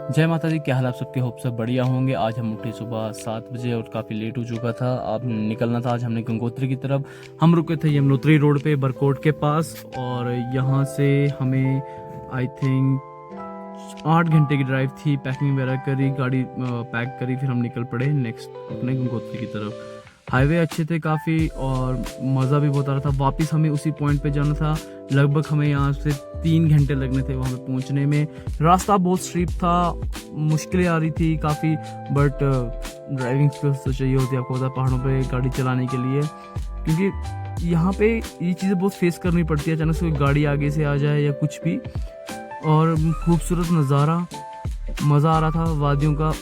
जय माता दी। क्या हाल आप सबके? होप सब बढ़िया होंगे। आज हम उठे सुबह 7 बजे और काफ़ी लेट हो चुका था। अब निकलना था आज हमने गंगोत्री की तरफ। हम रुके थे यमुनोत्री रोड पे बरकोट के पास, और यहाँ से हमें आई थिंक 8 घंटे की ड्राइव थी। पैकिंग वगैरह करी, गाड़ी पैक करी, फिर हम निकल पड़े नेक्स्ट अपने गंगोत्री की तरफ। हाईवे अच्छे थे काफ़ी और मज़ा भी बहुत आ रहा था। वापस हमें उसी पॉइंट पे जाना था। लगभग हमें यहाँ से 3 घंटे लगने थे वहाँ पे पहुँचने में। रास्ता बहुत स्ट्रीप था, मुश्किलें आ रही थी काफ़ी, बट ड्राइविंग स्किल्स तो चाहिए होती है, आपको पता है, पहाड़ों पे गाड़ी चलाने के लिए। क्योंकि यहाँ पे ये चीज़ें बहुत फेस करनी पड़ती है, अचानक से कोई गाड़ी आगे से आ जाए या कुछ भी। और खूबसूरत नज़ारा, मज़ा आ रहा था वादियों का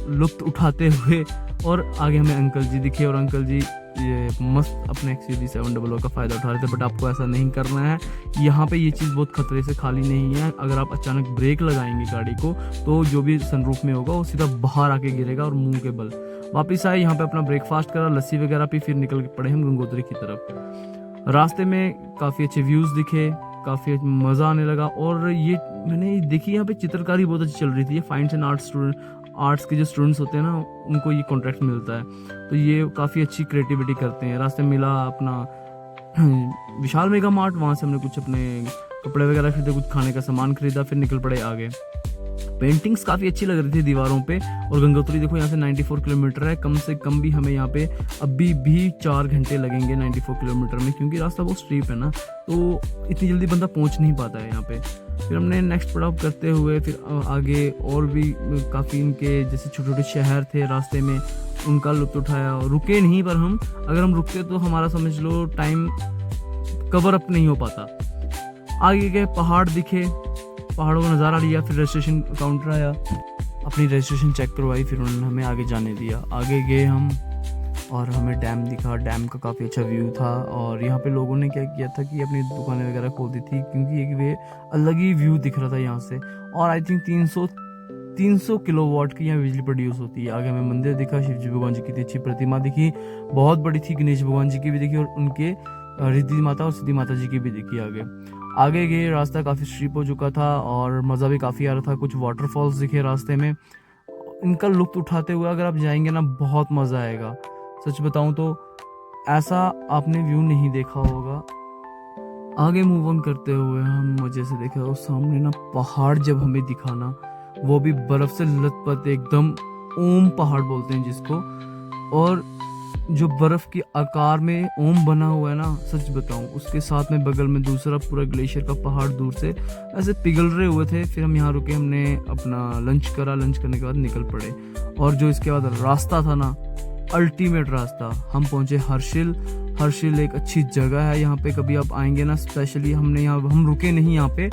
लुत्फ़ उठाते हुए। और आगे हमें अंकल जी दिखे, और अंकल जी ये मस्त अपने XUV700 का फ़ायदा उठा रहे थे। बट आपको ऐसा नहीं करना है। यहाँ पे ये चीज़ बहुत खतरे से खाली नहीं है। अगर आप अचानक ब्रेक लगाएंगे गाड़ी को, तो जो भी सनरूफ में होगा वो सीधा बाहर आके गिरेगा और मुंह के बल। वापस आए, यहाँ पे अपना ब्रेकफास्ट करा, लस्सी वगैरह पी, फिर निकल पड़े हम गंगोत्री की तरफ। रास्ते में काफ़ी अच्छे व्यूज़ दिखे, काफ़ी मज़ा आने लगा। और ये मैंने देखी यहाँ पे चित्रकारी बहुत अच्छी चल रही थी। ये फाइन एंड आर्ट्स के जो स्टूडेंट्स होते हैं ना, उनको ये कॉन्ट्रैक्ट मिलता है, तो ये काफ़ी अच्छी क्रिएटिविटी करते हैं। रास्ते में मिला अपना विशाल मेगा मार्ट, वहाँ से हमने कुछ अपने कपड़े वगैरह खरीदे, कुछ खाने का सामान खरीदा, फिर निकल पड़े आगे। पेंटिंग्स काफ़ी अच्छी लग रही थी दीवारों पे। और गंगोत्री देखो यहाँ से 94 किलोमीटर है। कम से कम भी हमें यहाँ पे अभी भी 4 घंटे लगेंगे 94 किलोमीटर में, क्योंकि रास्ता बहुत स्टीप है ना, तो इतनी जल्दी बंदा पहुँच नहीं पाता है यहाँ पे। फिर हमने नेक्स्ट पड़ाव करते हुए फिर आगे और भी काफ़ी इनके जैसे छोटे छोटे शहर थे रास्ते में, उनका लुत्फ़ उठाया। रुके नहीं, पर हम अगर हम रुकते तो हमारा समझ लो टाइम कवर अप नहीं हो पाता। आगे गए, पहाड़ दिखे, पहाड़ों का नज़ारा लिया, फिर रजिस्ट्रेशन काउंटर आया, अपनी रजिस्ट्रेशन चेक करवाई, फिर उन्होंने हमें आगे जाने दिया। आगे गए हम और हमें डैम दिखा। डैम का काफ़ी अच्छा व्यू था। और यहाँ पे लोगों ने क्या किया था कि अपनी दुकानें वगैरह खोल दी थी, क्योंकि एक वे अलग ही व्यू दिख रहा था यहाँ से। और आई थिंक 300 किलोवाट की यहाँ बिजली प्रोड्यूस होती है। आगे हमें मंदिर दिखा, शिव जी भगवान जी की इतनी अच्छी प्रतिमा दिखी, बहुत बड़ी थी। गणेश भगवान जी की भी दिखी, और उनके रिद्धि माता और सिद्धि माता जी की भी दिखी। आगे गए, रास्ता काफ़ी स्ट्रीप हो चुका था और मज़ा भी काफ़ी आ रहा था। कुछ वाटरफॉल्स दिखे रास्ते में, इनका लुत्फ़ उठाते हुए अगर आप जाएंगे ना, बहुत मज़ा आएगा। सच बताऊं तो ऐसा आपने व्यू नहीं देखा होगा। आगे मूव ऑन करते हुए हम मज़े से देखे, और सामने ना पहाड़ जब हमें दिखा ना, वो भी बर्फ़ से लथपथ एकदम, ओम पहाड़ बोलते हैं जिसको। और जो बर्फ़ के आकार में ओम बना हुआ है ना, सच बताऊं, उसके साथ में बगल में दूसरा पूरा ग्लेशियर का पहाड़ दूर से ऐसे पिघल रहे हुए थे। फिर हम यहाँ रुके, हमने अपना लंच करा, लंच करने के बाद निकल पड़े। और जो इसके बाद रास्ता था ना, अल्टीमेट रास्ता। हम पहुंचे हर्षिल। हर्षिल एक अच्छी जगह है, यहाँ पे कभी आप आएंगे ना, स्पेशली हम रुके नहीं यहाँ पे।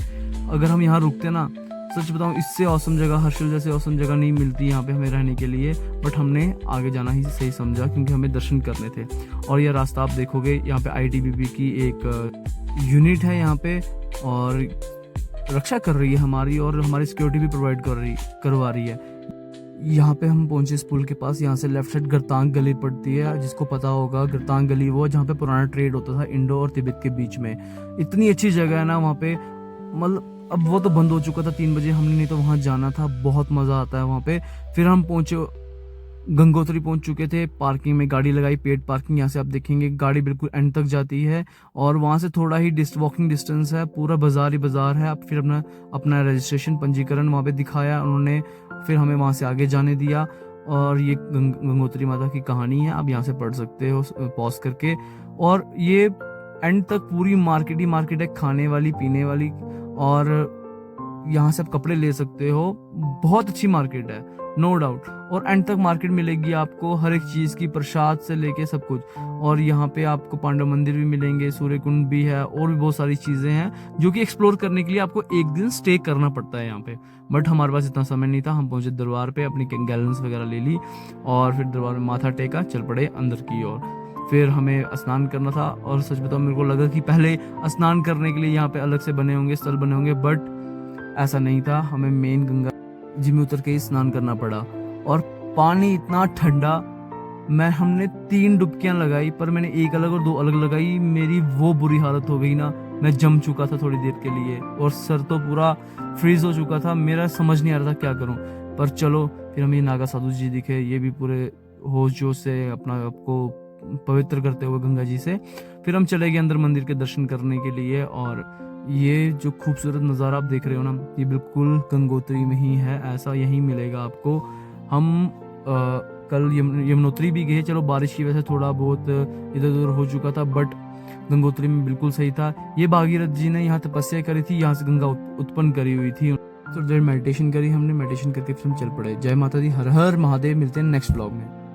अगर हम यहाँ रुकते ना, सच बताऊं, इससे औसम जगह, हर्षिल जैसे औसम जगह नहीं मिलती यहाँ पे हमें रहने के लिए। बट हमने आगे जाना ही सही समझा, क्योंकि हमें दर्शन करने थे। और यह रास्ता आप देखोगे, यहाँ पे ITBP की एक यूनिट है यहाँ पे, और रक्षा कर रही है हमारी, और हमारी सिक्योरिटी भी प्रोवाइड करवा रही है। यहाँ पे हम पहुंचे इस पुल के पास। यहाँ से लेफ्ट साइड गरतांग गली पड़ती है, जिसको पता होगा, गरतांग गली वो जहाँ पे पुराना ट्रेड होता था इंडो और तिब्बत के बीच में। इतनी अच्छी जगह है ना वहाँ पे, मतलब अब वो तो बंद हो चुका था 3 बजे, हमने नहीं तो वहाँ जाना था। बहुत मज़ा आता है वहाँ पे। फिर हम पहुँचे, गंगोत्री पहुँच चुके थे। पार्किंग में गाड़ी लगाई, पेड पार्किंग। यहाँ से आप देखेंगे गाड़ी बिल्कुल एंड तक जाती है, और वहाँ से थोड़ा ही वॉकिंग डिस्टेंस है, पूरा बाजार ही बाजार है। अब फिर अपना रजिस्ट्रेशन, पंजीकरण वहाँ पे दिखाया उन्होंने, फिर हमें वहाँ से आगे जाने दिया। और ये गंगोत्री माता की कहानी है, आप यहाँ से पढ़ सकते हो पॉज करके। और ये एंड तक पूरी मार्केट ही मार्केट है, खाने वाली, पीने वाली, और यहाँ से आप कपड़े ले सकते हो। बहुत अच्छी मार्केट है, नो डाउट। और एंड तक मार्केट मिलेगी आपको हर एक चीज़ की, प्रसाद से लेके सब कुछ। और यहाँ पे आपको पांडव मंदिर भी मिलेंगे, सूर्य कुंड भी है, और भी बहुत सारी चीज़ें हैं जो कि एक्सप्लोर करने के लिए आपको एक दिन स्टे करना पड़ता है यहाँ पे। बट हमारे पास इतना समय नहीं था। हम पहुँचे दरबार पे, अपनी गैलन्स वगैरह ले ली, और फिर दरबार में माथा टेका, चल पड़े अंदर की ओर। फिर हमें स्नान करना था, और सच बताओ मेरे को लगा कि पहले स्नान करने के लिए यहाँ पे अलग से बने होंगे, स्थल बने होंगे, बट ऐसा नहीं था। हमें मेन गंगा जी में उतर के ही स्नान करना पड़ा। और पानी इतना ठंडा, हमने 3 डुबकियां लगाई, पर मैंने एक अलग और 2 अलग लगाई। मेरी वो बुरी हालत हो गई ना, मैं जम चुका था थोड़ी देर के लिए, और सर तो पूरा फ्रीज हो चुका था। मेरा समझ नहीं आ रहा था क्या करूं। पर चलो फिर हमें नागा साधु जी दिखे, ये भी पूरे होश जोश से अपना आपको पवित्र करते हुए गंगा जी से। फिर हम चले गए अंदर मंदिर के दर्शन करने के लिए। और ये जो खूबसूरत नज़ारा आप देख रहे हो ना, ये बिल्कुल गंगोत्री में ही है, ऐसा यहीं मिलेगा आपको। हम कल यमुनोत्री भी गए, चलो बारिश की वजह से थोड़ा बहुत इधर उधर हो चुका था, बट गंगोत्री में बिल्कुल सही था। ये भागीरथ जी ने यहाँ तपस्या करी थी, यहाँ से गंगा उत्पन्न करी हुई थी। तो देर मेडिटेशन करी हमने, मेडिटेशन करके फिर हम चल पड़े। जय माता दी, हर हर महादेव। मिलते हैं नेक्स्ट ब्लॉग में।